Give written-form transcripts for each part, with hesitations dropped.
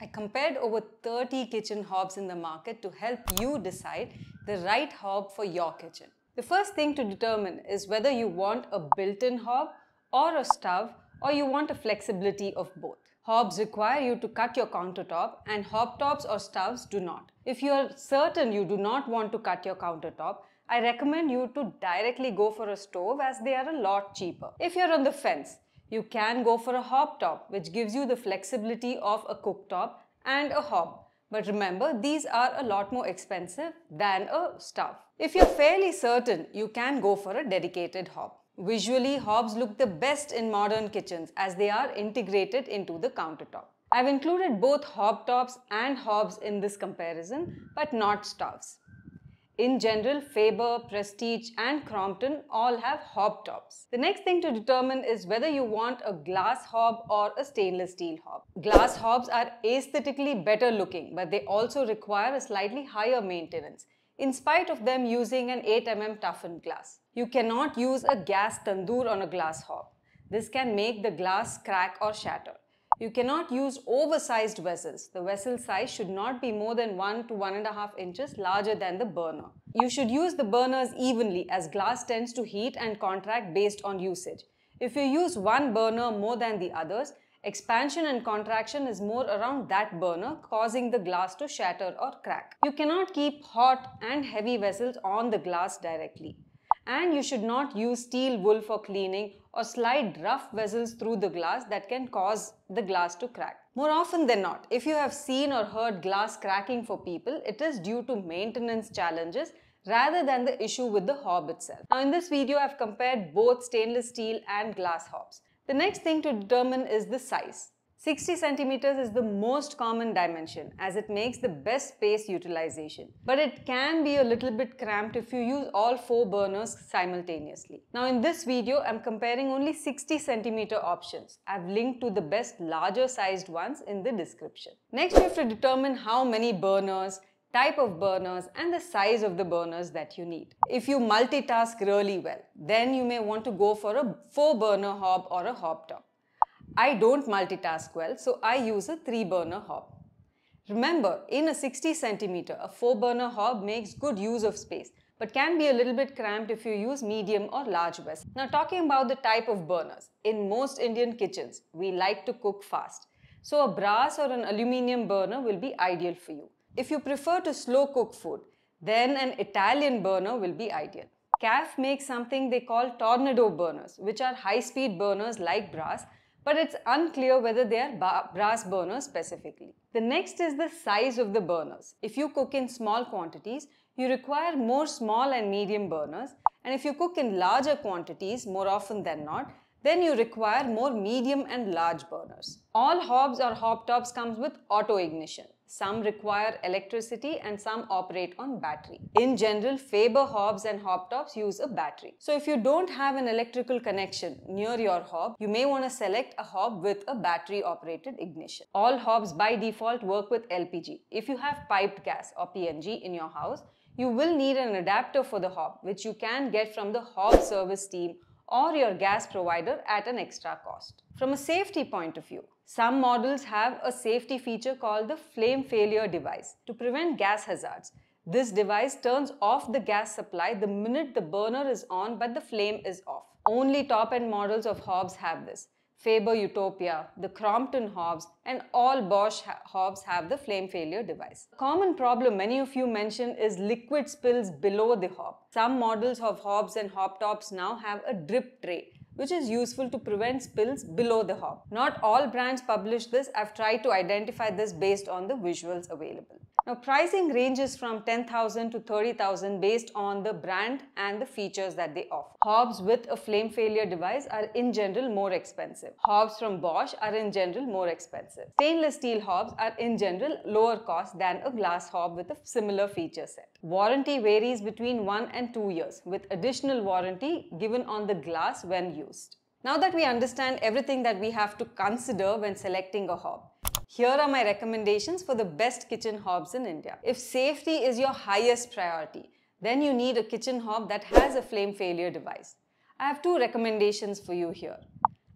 I compared over 30 kitchen hobs in the market to help you decide the right hob for your kitchen. The first thing to determine is whether you want a built-in hob or a stove, or you want a flexibility of both. Hobs require you to cut your countertop and hobtops or stoves do not. If you are certain you do not want to cut your countertop, I recommend you to directly go for a stove as they are a lot cheaper. If you're on the fence, you can go for a hobtop, which gives you the flexibility of a cooktop and a hob. But remember, these are a lot more expensive than a stove. If you're fairly certain, you can go for a dedicated hob. Visually, hobs look the best in modern kitchens as they are integrated into the countertop. I've included both hobtops and hobs in this comparison, but not stoves. In general, Faber, Prestige and Crompton all have hobtops. The next thing to determine is whether you want a glass hob or a stainless steel hob. Glass hobs are aesthetically better looking, but they also require a slightly higher maintenance, in spite of them using an 8 mm toughened glass. You cannot use a gas tandoor on a glass hob. This can make the glass crack or shatter. You cannot use oversized vessels. The vessel size should not be more than 1 to 1.5 inches larger than the burner. You should use the burners evenly as glass tends to heat and contract based on usage. If you use one burner more than the others, expansion and contraction is more around that burner, causing the glass to shatter or crack. You cannot keep hot and heavy vessels on the glass directly. And you should not use steel wool for cleaning or slide rough vessels through the glass that can cause the glass to crack. More often than not, if you have seen or heard glass cracking for people, it is due to maintenance challenges rather than the issue with the hob itself. Now in this video, I've compared both stainless steel and glass hobs. The next thing to determine is the size. 60 centimeters is the most common dimension as it makes the best space utilization. But it can be a little bit cramped if you use all 4 burners simultaneously. Now in this video, I'm comparing only 60 centimeter options. I've linked to the best larger sized ones in the description. Next, you have to determine how many burners, type of burners and the size of the burners that you need. If you multitask really well, then you may want to go for a 4 burner hob or a hobtop. I don't multitask well, so I use a 3 burner hob. Remember, in a 60 centimeter, a 4 burner hob makes good use of space, but can be a little bit cramped if you use medium or large vessels. Now talking about the type of burners, in most Indian kitchens, we like to cook fast. So a brass or an aluminium burner will be ideal for you. If you prefer to slow cook food, then an Italian burner will be ideal. CAF makes something they call tornado burners, which are high-speed burners like brass, but it's unclear whether they are brass burners specifically. The next is the size of the burners. If you cook in small quantities, you require more small and medium burners, and if you cook in larger quantities, more often than not, then you require more medium and large burners. All hobs or hobtops comes with auto ignition. Some require electricity and some operate on battery. In general, Faber hobs and hobtops use a battery. So if you don't have an electrical connection near your hob, you may want to select a hob with a battery operated ignition. All hobs by default work with LPG. If you have piped gas or PNG in your house, you will need an adapter for the hob, which you can get from the hob service team or your gas provider at an extra cost. From a safety point of view, some models have a safety feature called the flame failure device to prevent gas hazards. This device turns off the gas supply the minute the burner is on but the flame is off. Only top-end models of hobs have this. Faber Utopia, the Crompton hobs and all Bosch hobs have the flame failure device. A common problem many of you mention is liquid spills below the hob. Some models of hobs and hobtops now have a drip tray, which is useful to prevent spills below the hob. Not all brands publish this. I've tried to identify this based on the visuals available. Now pricing ranges from 10,000 to 30,000 based on the brand and the features that they offer. Hobs with a flame failure device are in general more expensive. Hobs from Bosch are in general more expensive. Stainless steel hobs are in general lower cost than a glass hob with a similar feature set. Warranty varies between 1 and 2 years with additional warranty given on the glass when used. Now that we understand everything that we have to consider when selecting a hob, here are my recommendations for the best kitchen hobs in India. If safety is your highest priority, then you need a kitchen hob that has a flame failure device. I have 2 recommendations for you here.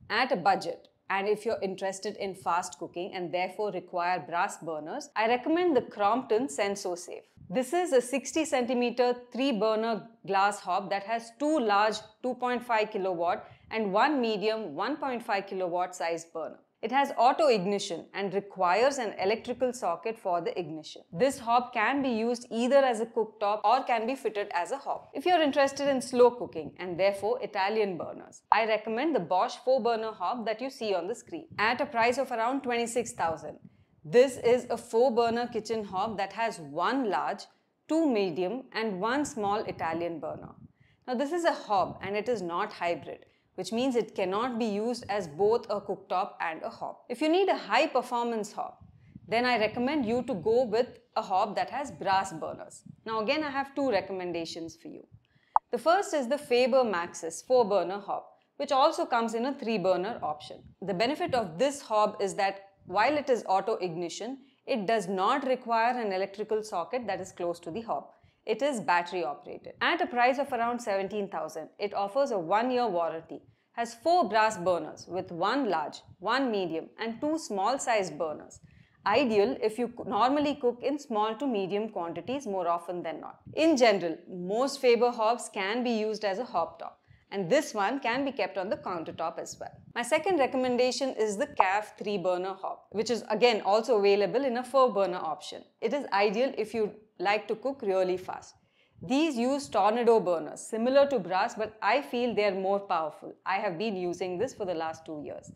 At a budget, and if you're interested in fast cooking and therefore require brass burners, I recommend the Crompton SensoSafe. This is a 60 centimeter 3-burner glass hob that has two large 2.5 kilowatt and one medium 1.5 kilowatt sized burner. It has auto ignition and requires an electrical socket for the ignition. This hob can be used either as a cooktop or can be fitted as a hob. If you're interested in slow cooking and therefore Italian burners, I recommend the Bosch 4-burner hob that you see on the screen at a price of around 26,000. This is a 4-burner kitchen hob that has one large, two medium and one small Italian burner. Now this is a hob and it is not hybrid, which means it cannot be used as both a cooktop and a hob. If you need a high performance hob, then I recommend you to go with a hob that has brass burners. Now again, I have two recommendations for you. The first is the Faber Maxis 4-burner hob, which also comes in a 3-burner option. The benefit of this hob is that while it is auto ignition, it does not require an electrical socket that is close to the hob. It is battery operated. At a price of around 17,000, it offers a 1-year warranty, has 4 brass burners with one large, one medium and 2 small sized burners. Ideal if you normally cook in small to medium quantities more often than not. In general, most Faber hobs can be used as a hobtop, and this one can be kept on the countertop as well. My second recommendation is the CAF 3-burner hob, which is again also available in a 4-burner option. It is ideal if you like to cook really fast. These use tornado burners similar to brass, but I feel they are more powerful. I have been using this for the last 2 years.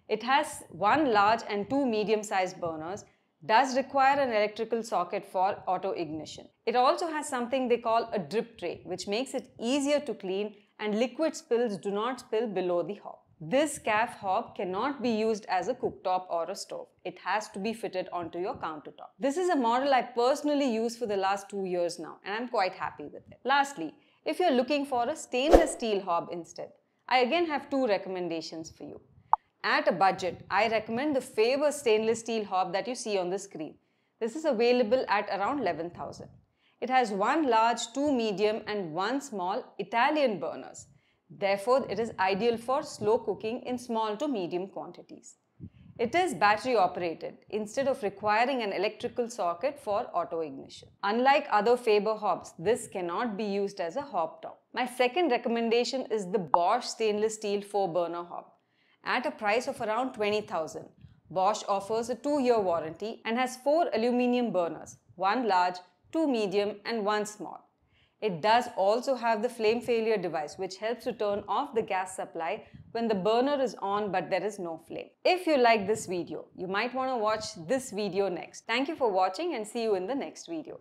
It has one large and 2 medium-sized burners, does require an electrical socket for auto ignition. It also has something they call a drip tray, which makes it easier to clean and liquid spills do not spill below the hob. This CAF hob cannot be used as a cooktop or a stove. It has to be fitted onto your countertop. This is a model I personally use for the last 2 years now, and I'm quite happy with it. Lastly, if you're looking for a stainless steel hob instead, I again have 2 recommendations for you. At a budget, I recommend the Faber stainless steel hob that you see on the screen. This is available at around 11,000. It has one large, 2 medium and 1 small Italian burners. Therefore, it is ideal for slow cooking in small to medium quantities. It is battery operated instead of requiring an electrical socket for auto ignition. Unlike other Faber hobs, this cannot be used as a hobtop. My second recommendation is the Bosch stainless steel 4-burner hob. At a price of around 20,000, Bosch offers a 2-year warranty and has 4 aluminium burners, one large, 2 medium and 1 small. It does also have the flame failure device, which helps to turn off the gas supply when the burner is on but there is no flame. If you like this video, you might want to watch this video next. Thank you for watching and see you in the next video.